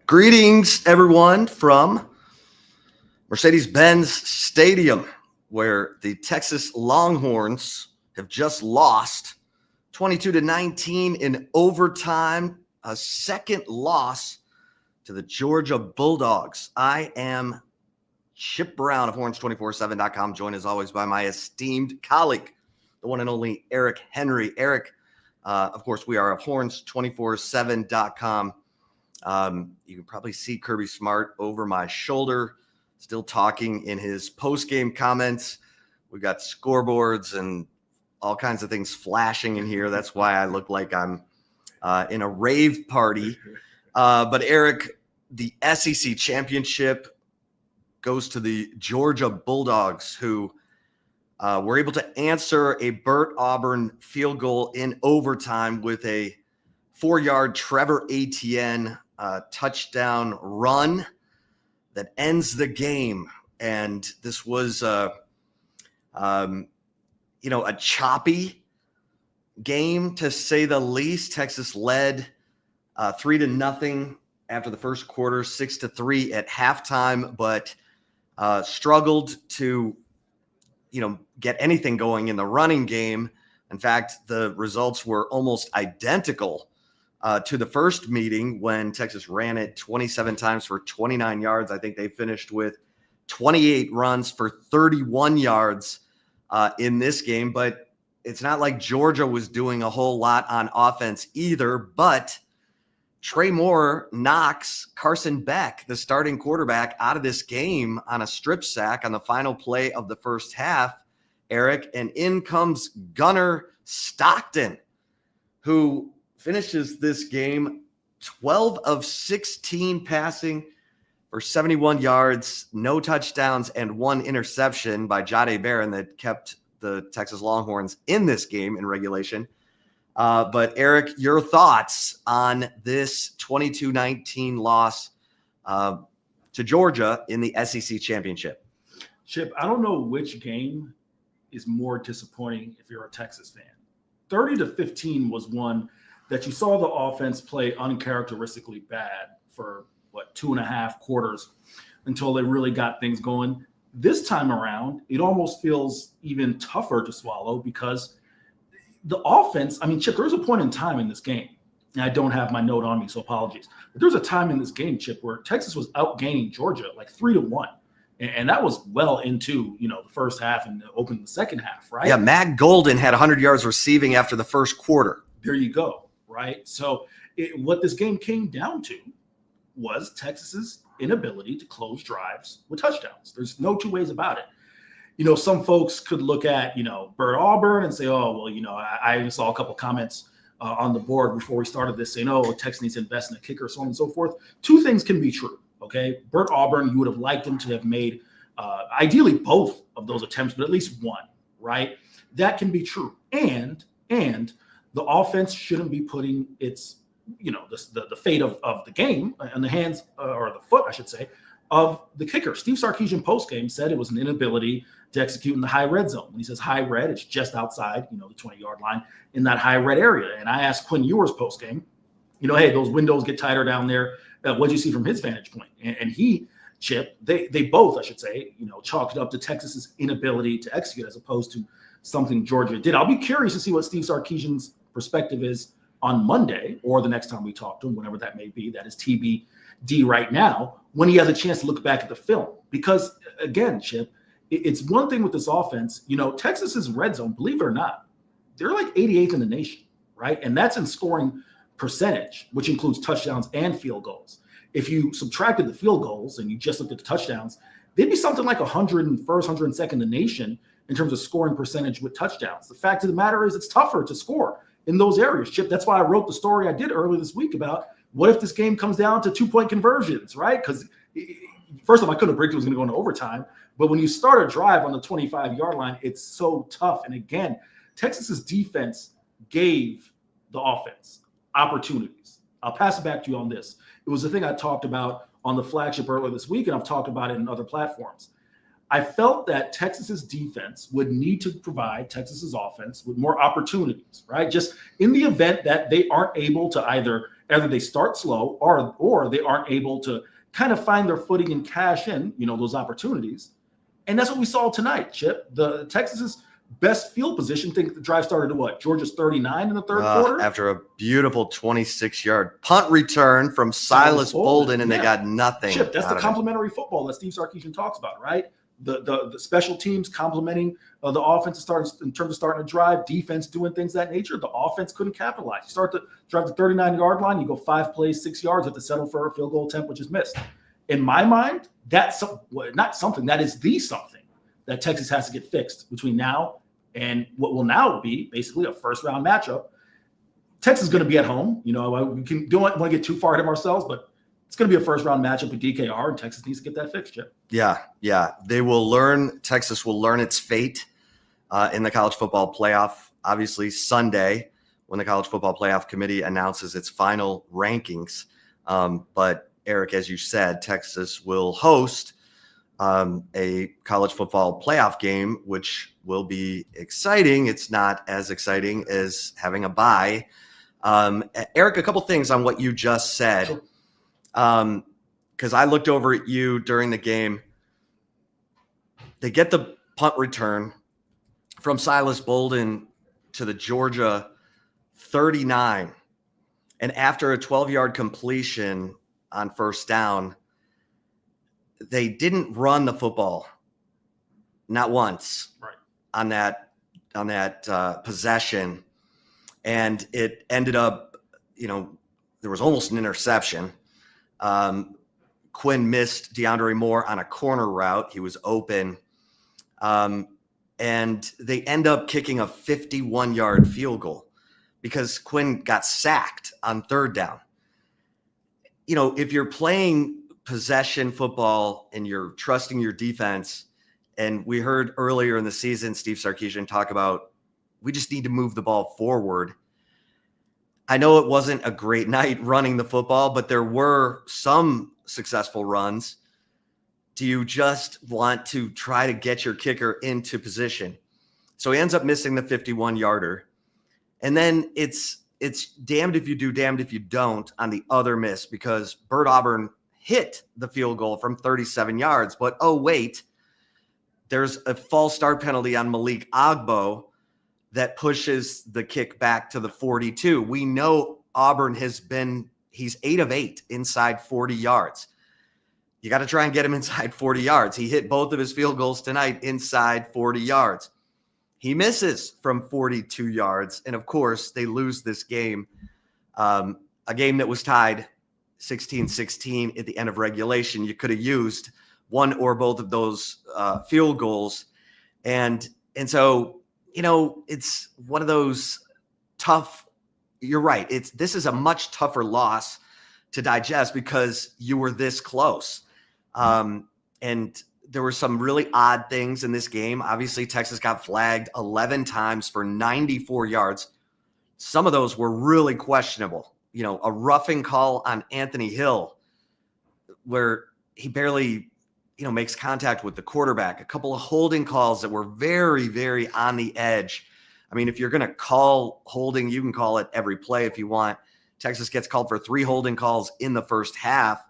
Greetings, everyone, from Mercedes-Benz Stadium, where the Texas Longhorns have just lost 22-19 in overtime, a second loss to the Georgia Bulldogs. I am Chip Brown of Horns247.com, joined as always by my esteemed colleague, the one and only Eric Henry. Eric, of course, we are of Horns247.com. You can probably see Kirby Smart over my shoulder, still talking in his post-game comments. We got scoreboards and all kinds of things flashing in here. That's why I look like I'm in a rave party. But Eric, the SEC championship goes to the Georgia Bulldogs, who were able to answer a Burt Auburn field goal in overtime with a 4-yard Trevor Etienne touchdown run that ends the game. And this was a choppy game, to say the least. Texas led 3-0 after the first quarter, 6-3 at halftime, but struggled to get anything going in the running game. In fact, the results were almost identical to the first meeting, when Texas ran it 27 times for 29 yards. I think they finished with 28 runs for 31 yards in this game. But it's not like Georgia was doing a whole lot on offense either. But Trey Moore knocks Carson Beck, the starting quarterback, out of this game on a strip sack on the final play of the first half, Eric. And in comes Gunnar Stockton, who finishes this game 12 of 16 passing for 71 yards, no touchdowns, and 1 interception by Jahdae Barron that kept the Texas Longhorns in this game in regulation. But Eric, your thoughts on this 22-19 loss to Georgia in the SEC championship? Chip, I don't know which game is more disappointing if you're a Texas fan. 30-15 was one that you saw the offense play uncharacteristically bad for 2.5 quarters until they really got things going. This time around, it almost feels even tougher to swallow, because the offense, Chip, there's a point in time in this game, and I don't have my note on me, so apologies, but there's a time in this game, Chip, where Texas was outgaining Georgia like 3-1. And that was well into, the first half and opening the second half, right? Yeah, Matt Golden had 100 yards receiving after the first quarter. There you go, right? So what this game came down to was Texas's inability to close drives with touchdowns. There's no two ways about it. Some folks could look at, Burt Auburn and say, oh, well, I even saw a couple comments on the board before we started this saying, oh, Texas needs to invest in a kicker, so on and so forth. Two things can be true. Okay, Burt Auburn, you would have liked him to have made ideally both of those attempts, but at least one, right? That can be true. And the offense shouldn't be putting its, the fate of the game in the hands, or the foot, I should say, of the kicker. Steve Sarkisian postgame said it was an inability to execute in the high red zone. When he says high red, it's just outside, the 20-yard line in that high red area. And I asked Quinn Ewers postgame, hey, those windows get tighter down there. What do you see from his vantage point? And he, Chip, they both, I should say, chalked it up to Texas's inability to execute as opposed to something Georgia did. I'll be curious to see what Steve Sarkisian's perspective is on Monday, or the next time we talk to him, whenever that may be. That is TBD right now, when he has a chance to look back at the film. Because, again, Chip, it's one thing with this offense. Texas's red zone, believe it or not, they're like 88th in the nation, right? And that's in scoring percentage, which includes touchdowns and field goals. If you subtracted the field goals and you just looked at the touchdowns, they'd be something like 101st, 102nd in the nation in terms of scoring percentage with touchdowns. The fact of the matter is, it's tougher to score in those areas, Chip. That's why I wrote the story I did earlier this week about what if this game comes down to 2-point conversions, right? Because first off, I couldn't have predicted it was going to go into overtime. But when you start a drive on the 25-yard line, it's so tough. And again, Texas's defense gave the offense opportunities. I'll pass it back to you on this. It was the thing I talked about on the flagship earlier this week, and I've talked about it in other platforms. I felt that Texas's defense would need to provide Texas's offense with more opportunities, right? Just in the event that they aren't able to either Either they start slow or they aren't able to kind of find their footing and cash in, those opportunities. And that's what we saw tonight, Chip. The Texas's best field position, I think the drive started at what? Georgia's 39 in the third quarter? After a beautiful 26-yard punt return from Silas Bolden, and they got nothing. Chip, that's the complementary football that Steve Sarkisian talks about, right? The special teams complementing the offense in terms of starting to drive, defense doing things of that nature. The offense couldn't capitalize. You start to drive the 39-yard line, you go 5 plays, 6 yards, you have to settle for a field goal attempt, which is missed. In my mind, that's not something, that is the something that Texas has to get fixed between now and what will now be basically a first-round matchup. Texas is going to be at home. We don't want to get too far ahead of ourselves, but it's going to be a first-round matchup with DKR, and Texas needs to get that fixed, Chip. Yeah. They will learn. Texas will learn its fate in the college football playoff, obviously Sunday, when the College Football Playoff Committee announces its final rankings. But, Eric, as you said, Texas will host a college football playoff game, which will be exciting. It's not as exciting as having a bye. Eric, a couple things on what you just said. Sure. Because I looked over at you during the game. They get the punt return from Silas Bolden to the Georgia 39. And after a 12-yard completion on first down, they didn't run the football, not once, right, on that possession. And it ended up, there was almost an interception. Quinn missed DeAndre Moore on a corner route. He was open. And they end up kicking a 51-yard field goal because Quinn got sacked on third down. If you're playing possession football and you're trusting your defense, and we heard earlier in the season Steve Sarkisian talk about, we just need to move the ball forward. I know it wasn't a great night running the football, but there were some successful runs. Do you just want to try to get your kicker into position? So he ends up missing the 51-yarder. And then it's damned if you do, damned if you don't on the other miss, because Bert Auburn hit the field goal from 37 yards. But, oh, wait, there's a false start penalty on Malik Agbo that pushes the kick back to the 42. We know Auburn he's 8 of 8 inside 40 yards. You got to try and get him inside 40 yards. He hit both of his field goals tonight inside 40 yards. He misses from 42 yards. And of course, they lose this game, a game that was tied 16-16 at the end of regulation. You could have used one or both of those field goals. And so, it's one of those tough, you're right. This is a much tougher loss to digest because you were this close. And there were some really odd things in this game. Obviously, Texas got flagged 11 times for 94 yards. Some of those were really questionable. A roughing call on Anthony Hill where he barely, makes contact with the quarterback. A couple of holding calls that were very, very on the edge. I mean, if you're going to call holding, you can call it every play if you want. Texas gets called for 3 holding calls in the first half.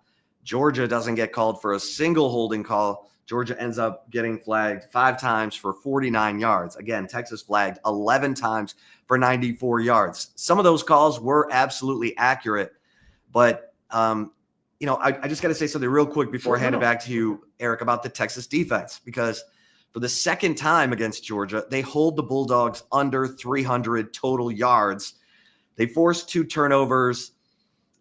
Georgia doesn't get called for a single holding call. Georgia ends up getting flagged 5 times for 49 yards. Again, Texas flagged 11 times for 94 yards. Some of those calls were absolutely accurate, but I just got to say something real quick before I hand it back to you, Eric, about the Texas defense, because for the second time against Georgia, they hold the Bulldogs under 300 total yards. They forced 2 turnovers.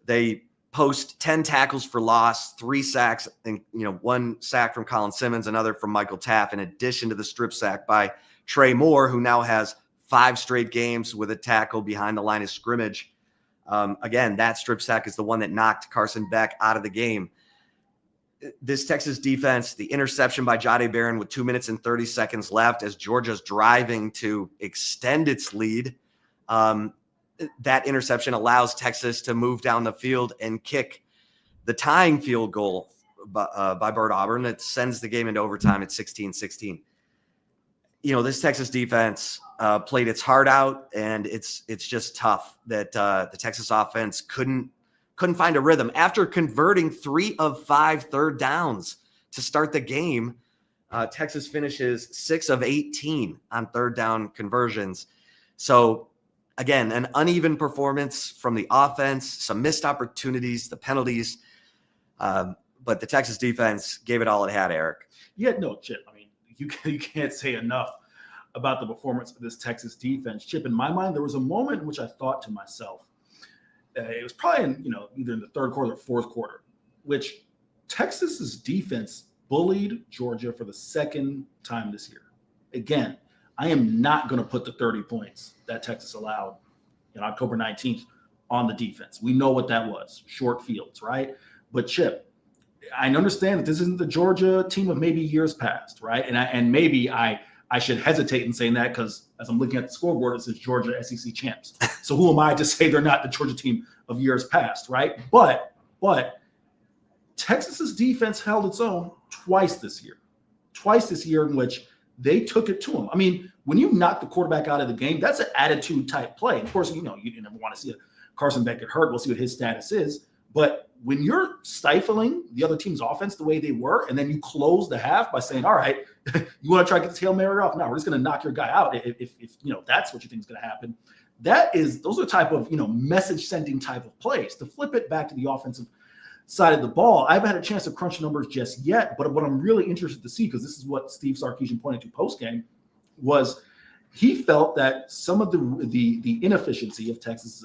They post 10 tackles for loss, 3 sacks, and 1 sack from Colin Simmons, another from Michael Taff, in addition to the strip sack by Trey Moore, who now has 5 straight games with a tackle behind the line of scrimmage. Again, that strip sack is the one that knocked Carson Beck out of the game. This Texas defense, the interception by Jahdae Barron with 2 minutes and 30 seconds left as Georgia's driving to extend its lead. That interception allows Texas to move down the field and kick the tying field goal by Bert Auburn that sends the game into overtime at 16-16. This Texas defense played its heart out, and it's just tough that the Texas offense couldn't couldn't find a rhythm. After converting 3 of 5 third downs to start the game, Texas finishes 6 of 18 on third down conversions. So again, an uneven performance from the offense, some missed opportunities, the penalties. But the Texas defense gave it all it had, Eric. Yeah, no, Chip. I mean, you can't say enough about the performance of this Texas defense. Chip, in my mind, there was a moment in which I thought to myself, it was probably in, either in the third quarter or fourth quarter, which Texas's defense bullied Georgia for the second time this year. Again, I am not going to put the 30 points that Texas allowed on October 19th on the defense. We know what that was, short fields, right? But Chip, I understand that this isn't the Georgia team of maybe years past, right? And maybe I should hesitate in saying that because as I'm looking at the scoreboard, it says Georgia SEC champs. So who am I to say they're not the Georgia team of years past, right? But Texas's defense held its own twice this year in which they took it to them. I mean, when you knock the quarterback out of the game, that's an attitude type play. Of course, you never want to see Carson Beck get hurt. We'll see what his status is. But when you're stifling the other team's offense the way they were, and then you close the half by saying, all right, you want to try to get the Hail Mary off? No, we're just going to knock your guy out if that's what you think is going to happen. Those are type of, message sending type of plays. To flip it back to the offensive side of the ball, I haven't had a chance to crunch numbers just yet, but what I'm really interested to see, because this is what Steve Sarkisian pointed to post-game, was he felt that some of the inefficiency of Texas,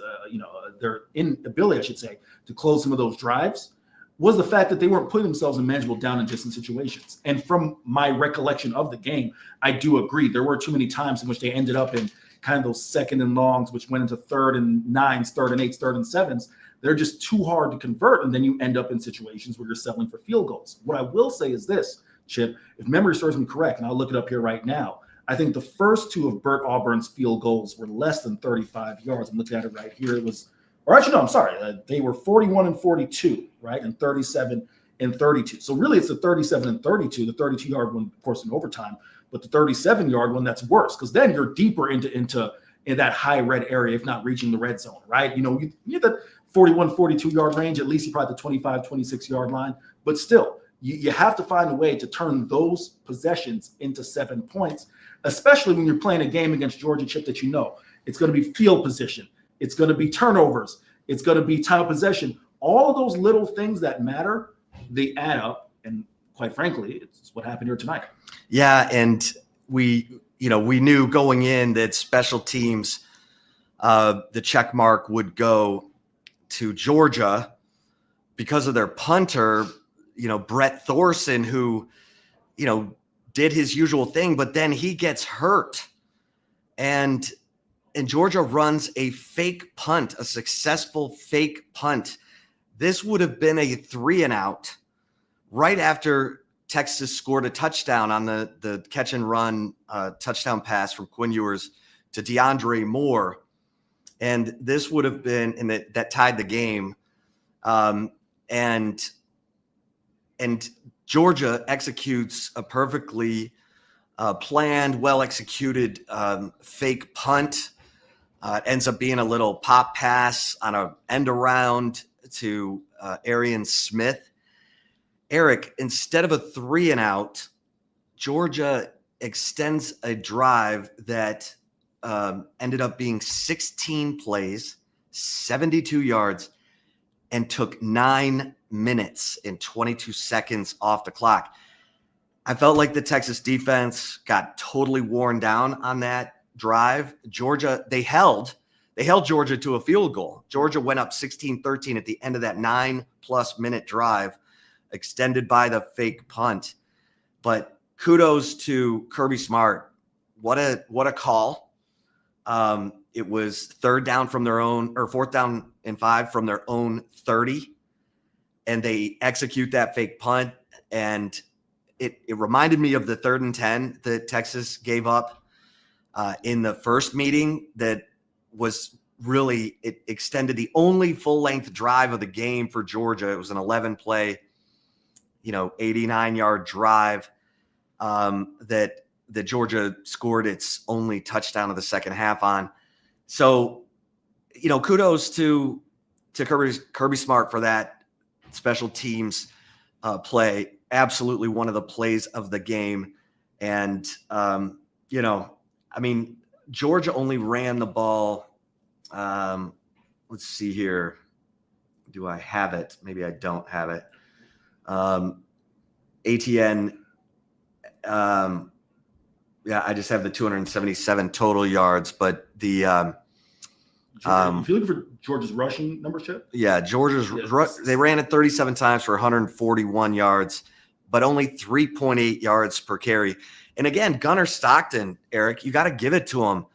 their inability, I should say, to close some of those drives was the fact that they weren't putting themselves in manageable down and distance situations. And from my recollection of the game, I do agree. There were too many times in which they ended up in kind of those second and longs, which went into 3rd and 9s, 3rd and 8s, 3rd and 7s. They're just too hard to convert, and then you end up in situations where you're settling for field goals. What I will say is this, Chip, if memory serves me correct, and I'll look it up here right now, I think the first 2 of Bert Auburn's field goals were less than 35 yards. I'm looking at it right here. They were 41 and 42, right, and 37 and 32. So really it's the 37 and 32, the 32-yard one, of course, in overtime, but the 37-yard one, that's worse because then you're deeper into that high red area, if not reaching the red zone, right? You get the 41, 42-yard range, at least you probably the 25, 26-yard line, but still, you have to find a way to turn those possessions into 7 points, especially when you're playing a game against Georgia, Chip, that it's going to be field position. It's going to be turnovers. It's going to be time of possession. All of those little things that matter, they add up. And quite frankly, it's what happened here tonight. Yeah, and we knew going in that special teams, the check mark would go to Georgia because of their punter, Brett Thorson, who, did his usual thing, but then he gets hurt. And Georgia runs a fake punt, a successful fake punt. This would have been a 3-and-out right after Texas scored a touchdown on the catch and run touchdown pass from Quinn Ewers to DeAndre Moore. And this would have been, and that tied the game. And Georgia executes a perfectly planned, well-executed fake punt. It ends up being a little pop pass on an end around to Arian Smith. Eric, instead of a 3-and-out, Georgia extends a drive that ended up being 16 plays, 72 yards, and took 9 minutes and 22 seconds off the clock. I felt like the Texas defense got totally worn down on that drive. Georgia, they held Georgia to a field goal. Georgia went up 16-13 at the end of that 9+ minute drive, extended by the fake punt. But kudos to Kirby Smart. What a call. It was 4th down and 5 from their own 30. And they execute that fake punt. And it reminded me of the 3rd and 10 that Texas gave up in the first meeting. That was really, it extended the only full-length drive of the game for Georgia. It was an 11-play, 89-yard drive that Georgia scored its only touchdown of the second half on. So, kudos to to Kirby Smart for that special teams play. Absolutely one of the plays of the game. And, Georgia only ran the ball. Let's see here. Do I have it? Maybe I don't have it. ATN. I just have the 277 total yards, but the if you're looking for Georgia's rushing numbers, Chip? Yeah, they ran it 37 times for 141 yards, but only 3.8 yards per carry. And again, Gunnar Stockton, Eric, you got to give it to him.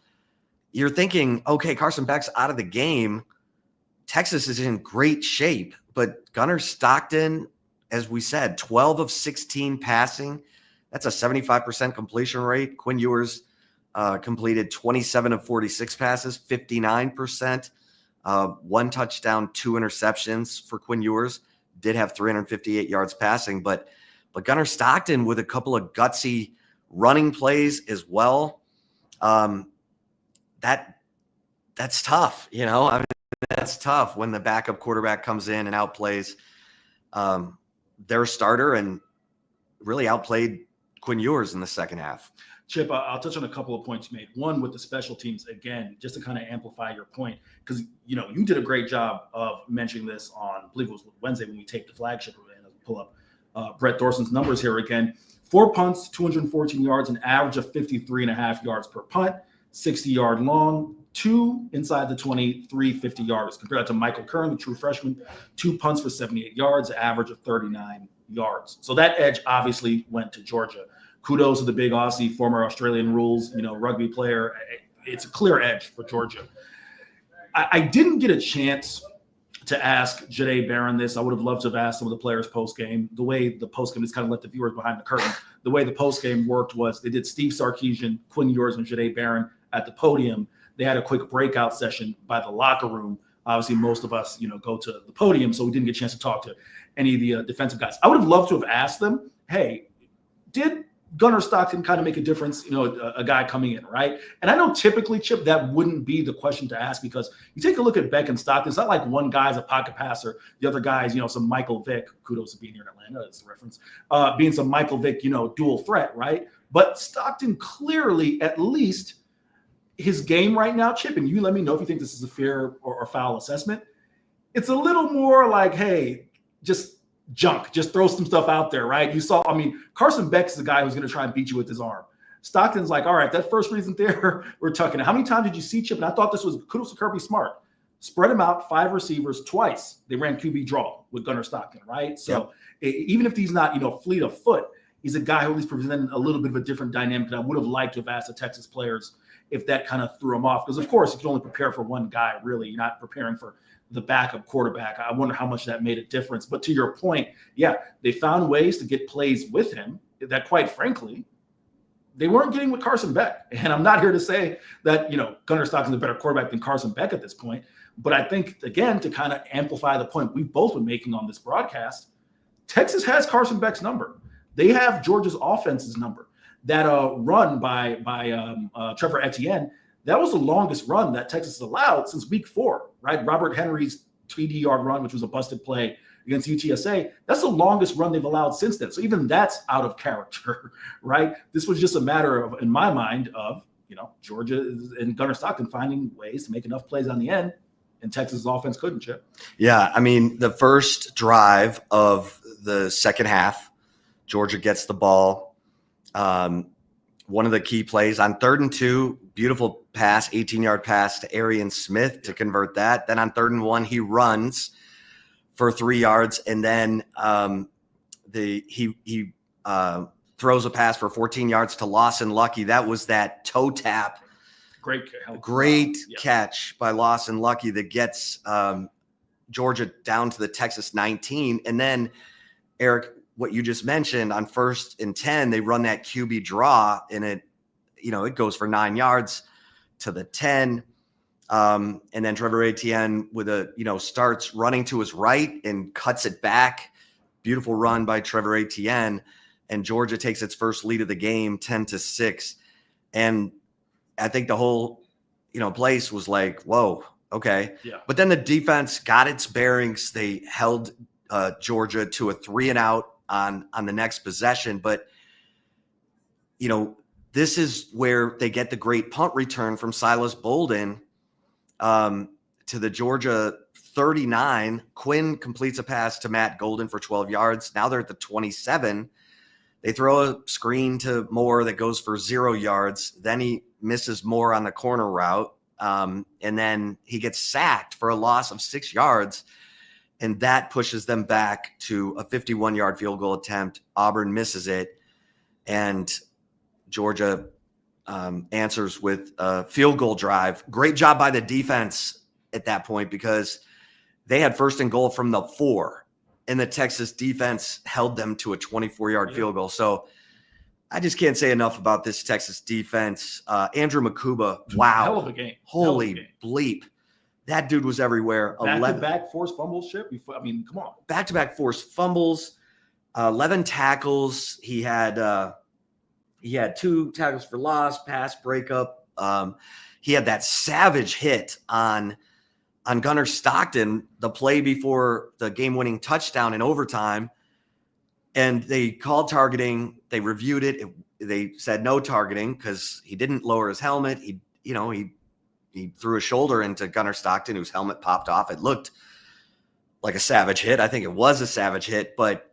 You're thinking, okay, Carson Beck's out of the game. Texas is in great shape, but Gunnar Stockton, as we said, 12 of 16 passing. That's a 75% completion rate. Quinn Ewers completed 27 of 46 passes, 59%. One touchdown, 2 interceptions for Quinn Ewers. Did have 358 yards passing, but Gunnar Stockton with a couple of gutsy running plays as well. That's tough, that's tough when the backup quarterback comes in and outplays their starter and really outplayed Quinn Ewers in the second half. Chip, I'll touch on a couple of points you made. One, with the special teams, again, just to kind of amplify your point, because, you did a great job of mentioning this on, I believe it was Wednesday when we taped the flagship event. As we pull up Brett Dorson's numbers here again. 4 punts, 214 yards, an average of 53.5 yards per punt, 60-yard long, 2 inside the 20, 3 50-yarders. Compared to Michael Kern, the true freshman, 2 punts for 78 yards, average of 39 yards. So that edge obviously went to Georgia. Kudos to the big Aussie, former Australian rules, rugby player. It's a clear edge for Georgia. I didn't get a chance to ask Jahdae Barron this. I would have loved to have asked some of the players post-game. The way the post-game is kind of let the viewers behind the curtain. The way the post-game worked was they did Steve Sarkisian, Quinn Ewers, and Jahdae Barron at the podium. They had a quick breakout session by the locker room. Obviously, most of us, go to the podium, so we didn't get a chance to talk to any of the defensive guys. I would have loved to have asked them, hey, did Gunnar Stockton kind of make a difference, a guy coming in, right? And I know typically, Chip, that wouldn't be the question to ask, because you take a look at Beck and Stockton. It's not like one guy's a pocket passer, the other guy's, some Michael Vick, kudos to being here in Atlanta, that's the reference, being some Michael Vick, dual threat, right? But Stockton clearly, at least his game right now, Chip, and you let me know if you think this is a fair or foul assessment. It's a little more like, hey, just junk, just throw some stuff out there, right? You saw, Carson Beck's the guy who's going to try and beat you with his arm. Stockton's like, all right, that first reason there, we're tucking it. How many times did you see, Chip? And I thought this was kudos to Kirby Smart. Spread him out, 5 receivers twice. They ran QB draw with Gunnar Stockton, right? So even if he's not, fleet of foot, he's a guy who at least presented a little bit of a different dynamic. And I would have liked to have asked the Texas players if that kind of threw him off. Because, of course, you can only prepare for one guy, really. You're not preparing for the backup quarterback. I wonder how much that made a difference. But to your point, they found ways to get plays with him that, quite frankly, they weren't getting with Carson Beck. And I'm not here to say that, Gunnar Stockton's a better quarterback than Carson Beck at this point. But I think, again, to kind of amplify the point we've both been making on this broadcast, Texas has Carson Beck's number. They have Georgia's offense's number. That run by Trevor Etienne, that was the longest run that Texas has allowed since week 4, right? Robert Henry's 80-yard run, which was a busted play against UTSA, that's the longest run they've allowed since then. So even that's out of character, right? This was just a matter of, in my mind, of, Georgia and Gunnar Stockton finding ways to make enough plays on the end, and Texas' offense couldn't, Chip. Yeah, the first drive of the second half, Georgia gets the ball. One of the key plays on 3rd and 2, beautiful pass, 18-yard pass to Arian Smith to convert that. Then on 3rd and 1, he runs for 3 yards, and then he throws a pass for 14 yards to Lawson Lucky. That was that toe tap. Great catch by Lawson Lucky that gets Georgia down to the Texas 19. And then, Eric, what you just mentioned, on 1st and 10, they run that QB draw, and it goes for 9 yards to the 10. And then Trevor Etienne with starts running to his right and cuts it back. Beautiful run by Trevor Etienne, and Georgia takes its first lead of the game, 10-6. And I think the whole, place was like, whoa, Okay. Yeah. But then the defense got its bearings. They held Georgia to a 3-and-out on the next possession. But, this is where they get the great punt return from Silas Bolden to the Georgia 39. Quinn completes a pass to Matt Golden for 12 yards. Now they're at the 27. They throw a screen to Moore that goes for 0 yards. Then he misses Moore on the corner route. And then he gets sacked for a loss of 6 yards. And that pushes them back to a 51-yard field goal attempt. Auburn misses it. And Georgia answers with a field goal drive. Great job by the defense at that point because they had 1st and goal from the 4. And the Texas defense held them to a 24-yard field goal. So I just can't say enough about this Texas defense. Andrew Makuba, wow. Hell of a game. Holy bleep. That dude was everywhere. Back-to-back forced fumbles, Chip. I mean, come on. Back-to-back forced fumbles, 11 tackles. He had 2 tackles for loss, pass breakup. He had that savage hit on Gunnar Stockton, the play before the game-winning touchdown in overtime. And they called targeting. They reviewed it. They said no targeting because he didn't lower his helmet. He threw a shoulder into Gunnar Stockton, whose helmet popped off. It looked like a savage hit. I think it was a savage hit, but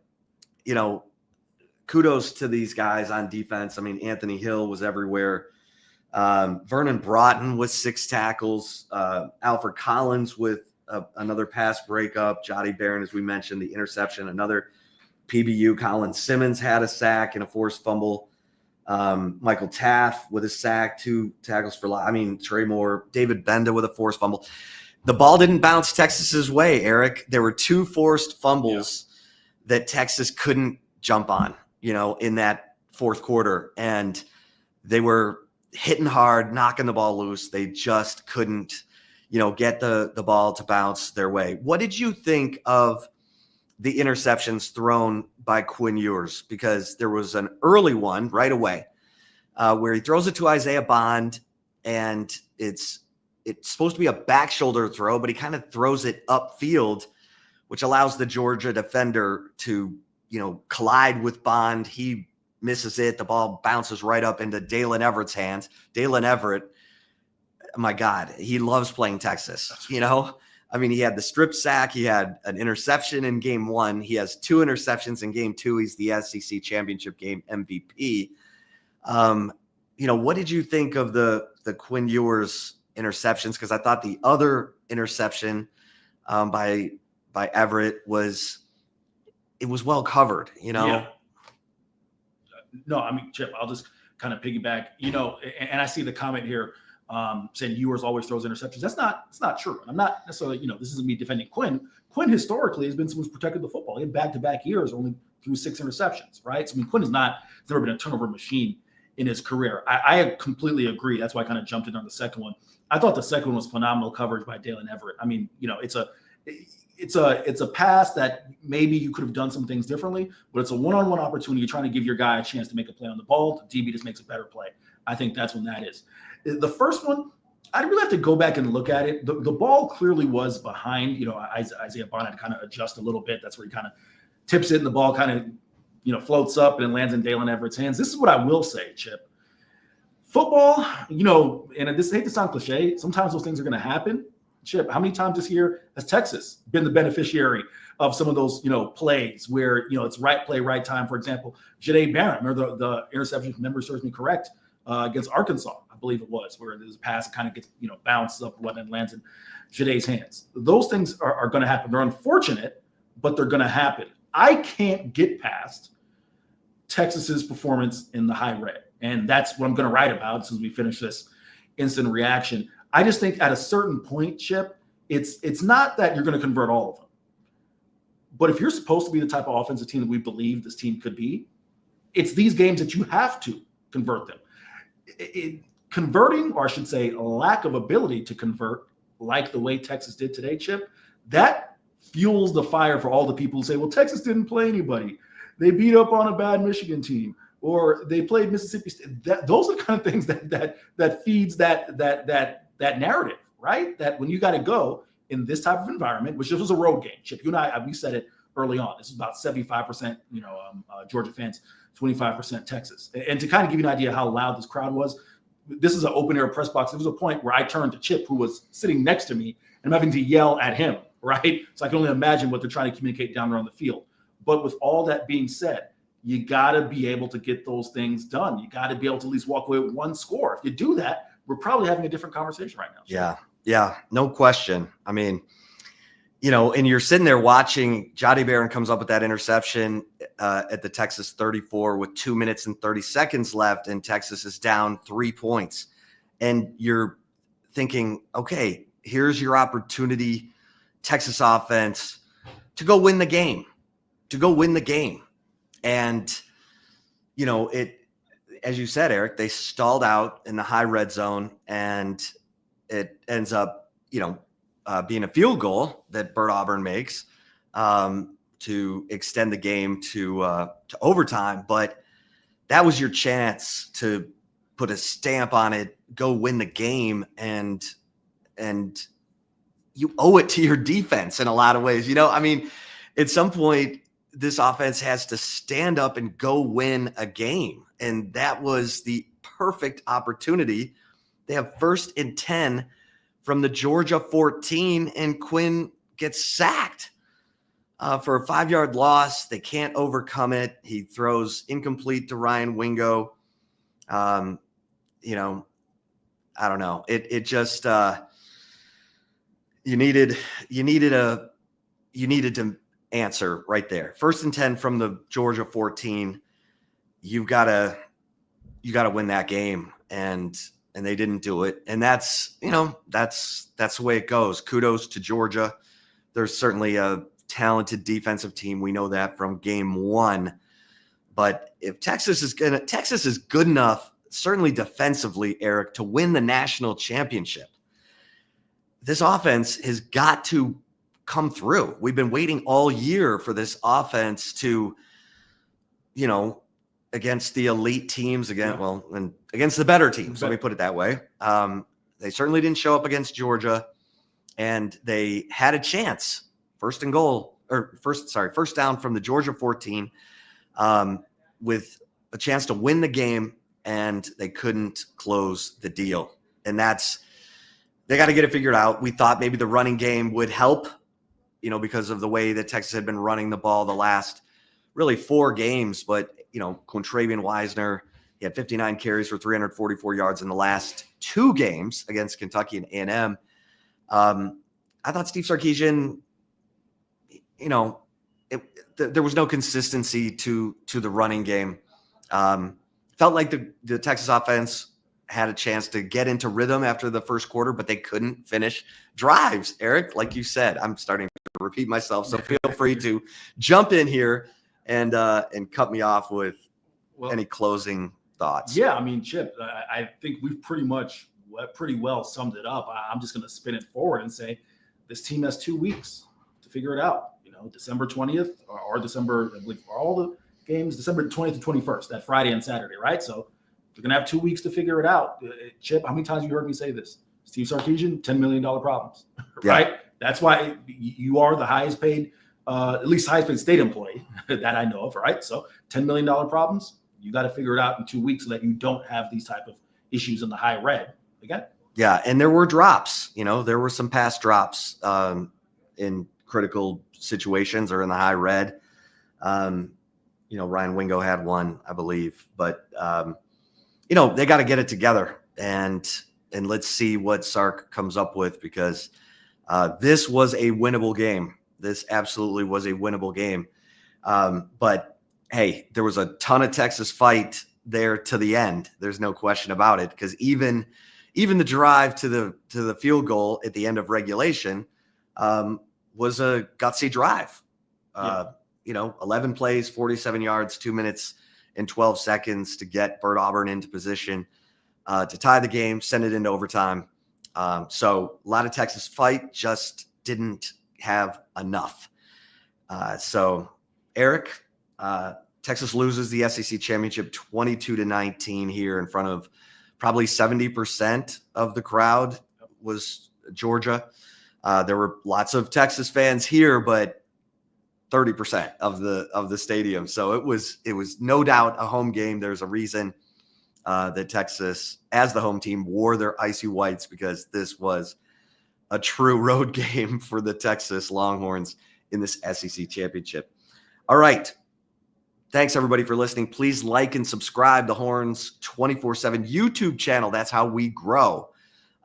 kudos to these guys on defense. I mean, Anthony Hill was everywhere. Vernon Broughton with 6 tackles. Alfred Collins with another pass breakup. Jotty Barron, as we mentioned, the interception. Another PBU. Colin Simmons had a sack and a forced fumble. Michael Taff with a sack, 2 tackles for loss. I mean, Trey Moore, David Benda with a forced fumble. The ball didn't bounce Texas's way, Eric. There were 2 forced fumbles that Texas couldn't jump on, in that fourth quarter. And they were hitting hard, knocking the ball loose. They just couldn't, get the ball to bounce their way. What did you think of the interceptions thrown by Quinn Ewers? Because there was an early one right away where he throws it to Isaiah Bond, and it's supposed to be a back shoulder throw, but he kind of throws it upfield, which allows the Georgia defender to, collide with Bond. He misses it. The ball bounces right up into Dalen Everett's hands. Dalen Everett, my God, he loves playing Texas, I mean, he had the strip sack. He had an interception in game 1. He has 2 interceptions in game 2. He's the SEC championship game MVP. What did you think of the Quinn Ewers interceptions? Because I thought the other interception by Everett was well covered. Yeah. No, I mean, Chip, I'll just kind of piggyback. And I see the comment here. Saying Ewers always throws interceptions. It's not true. I'm not necessarily, this isn't me defending Quinn. Quinn historically has been someone who's protected the football. He had back-to-back years, only threw 6 interceptions, right? So, Quinn has never been a turnover machine in his career. I completely agree. That's why I kind of jumped in on the second one. I thought the second one was phenomenal coverage by Dalen Everett. I mean, it's a pass that maybe you could have done some things differently, but it's a one-on-one opportunity. You're trying to give your guy a chance to make a play on the ball. The DB just makes a better play. I think that's when that is. The first one, I'd really have to go back and look at it. The ball clearly was behind. Isaiah Bond had to kind of adjust a little bit. That's where he kind of tips it, and the ball kind of, floats up and it lands in Dalen Everett's hands. This is what I will say, Chip. Football, and I hate to sound cliche, sometimes those things are going to happen. Chip, how many times this year has Texas been the beneficiary of some of those, plays where, it's right play, right time? For example, Jahdae Barron, remember the interception, if memory serves me correct, against Arkansas, I believe it was, where there's a pass that kind of gets, bounces up and lands in Jahdae's hands. Those things are going to happen. They're unfortunate, but they're going to happen. I can't get past Texas's performance in the high red. And that's what I'm going to write about since we finish this instant reaction. I just think at a certain point, Chip, it's not that you're going to convert all of them. But if you're supposed to be the type of offensive team that we believe this team could be, it's these games that you have to convert them. Converting, or I should say lack of ability to convert, like the way Texas did today, Chip, that fuels the fire for all the people who say, well, Texas didn't play anybody. They beat up on a bad Michigan team, or they played Mississippi State. Those are the kind of things that feeds that narrative, right? That when you got to go in this type of environment, which this was a road game, Chip, you and I, we said it early on. This is about 75%, Georgia fans, 25% Texas. And to kind of give you an idea how loud this crowd was, this is an open air press box. There was a point where I turned to Chip, who was sitting next to me, and I'm having to yell at him, right? So I can only imagine what they're trying to communicate down around the field. But with all that being said, you got to be able to get those things done. You got to be able to at least walk away with one score. If you do that, we're probably having a different conversation right now. Yeah, no question. I mean, and you're sitting there watching, Jahdae Barron comes up with that interception at the Texas 34 with 2 minutes and 30 seconds left, and Texas is down 3 points. And you're thinking, okay, here's your opportunity, Texas offense, to go win the game. And, it, as you said, Eric, they stalled out in the high red zone, and it ends up, being a field goal that Bert Auburn makes to extend the game to overtime. But that was your chance to put a stamp on it, go win the game, and you owe it to your defense in a lot of ways. At some point, this offense has to stand up and go win a game. And that was the perfect opportunity. They have 1st and 10 from the Georgia 14, and Quinn gets sacked for a 5-yard loss. They can't overcome it. He throws incomplete to Ryan Wingo. I don't know. It just you needed to answer right there. 1st and 10 from the Georgia 14. You gotta win that game, and they didn't do it. And that's the way it goes. Kudos to Georgia. There's certainly a talented defensive team. We know that from game 1. But if Texas is good enough, certainly defensively, Eric, to win the national championship, this offense has got to come through. We've been waiting all year for this offense to, against the elite teams and against the better teams. Let me put it that way. They certainly didn't show up against Georgia, and they had a chance. First down from the Georgia 14, with a chance to win the game, and they couldn't close the deal. And they got to get it figured out. We thought maybe the running game would help, because of the way that Texas had been running the ball the last really 4 games. But, Quintravian Wisner, he had 59 carries for 344 yards in the last 2 games against Kentucky and A&M. I thought Steve Sarkisian, there was no consistency to the running game. Felt like the Texas offense had a chance to get into rhythm after the first quarter, but they couldn't finish drives. Eric, like you said, I'm starting to repeat myself, so feel free to jump in here and cut me off with any closing thoughts. Yeah, Chip, I think we've pretty well summed it up. I'm just going to spin it forward and say this team has 2 weeks to figure it out. December 20th or December, I believe, for all the games, December 20th to 21st, that Friday and Saturday, right? So they're going to have 2 weeks to figure it out. Chip, how many times have you heard me say this? Steve Sarkisian, $10 million problems, right? Yeah. That's why you are the highest paid, at least highest paid state employee that I know of, right? So $10 million problems, you got to figure it out in 2 weeks so that you don't have these type of issues in the high red again. Yeah, and there were drops. There were some pass drops in critical situations or in the high red. Ryan Wingo had one, I believe, but they got to get it together, and let's see what Sark comes up with, because this was a winnable game. This absolutely was a winnable game. But hey, there was a ton of Texas fight there to the end. There's no question about it, because even the drive to the field goal at the end of regulation was a gutsy drive. 11 plays, 47 yards, 2 minutes and 12 seconds to get Bert Auburn into position to tie the game, send it into overtime. So a lot of Texas fight, just didn't have enough. So Eric, Texas loses the SEC championship 22-19 here in front of probably 70% of the crowd was Georgia. There were lots of Texas fans here, but 30% of the stadium. So it was no doubt a home game. There's a reason that Texas, as the home team, wore their icy whites, because this was a true road game for the Texas Longhorns in this SEC championship. All right. Thanks, everybody, for listening. Please like and subscribe the Horns 24/7 YouTube channel. That's how we grow.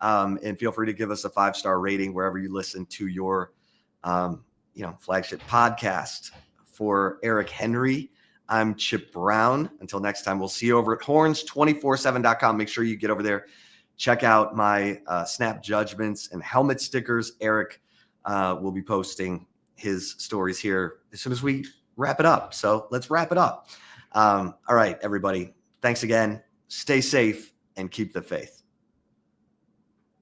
And feel free to give us a 5-star rating wherever you listen to your flagship podcast. For Eric Henry, I'm Chip Brown. Until next time, we'll see you over at horns247.com. Make sure you get over there. Check out my snap judgments and helmet stickers. Eric will be posting his stories here as soon as we wrap it up. So let's wrap it up. All right, everybody. Thanks again. Stay safe and keep the faith.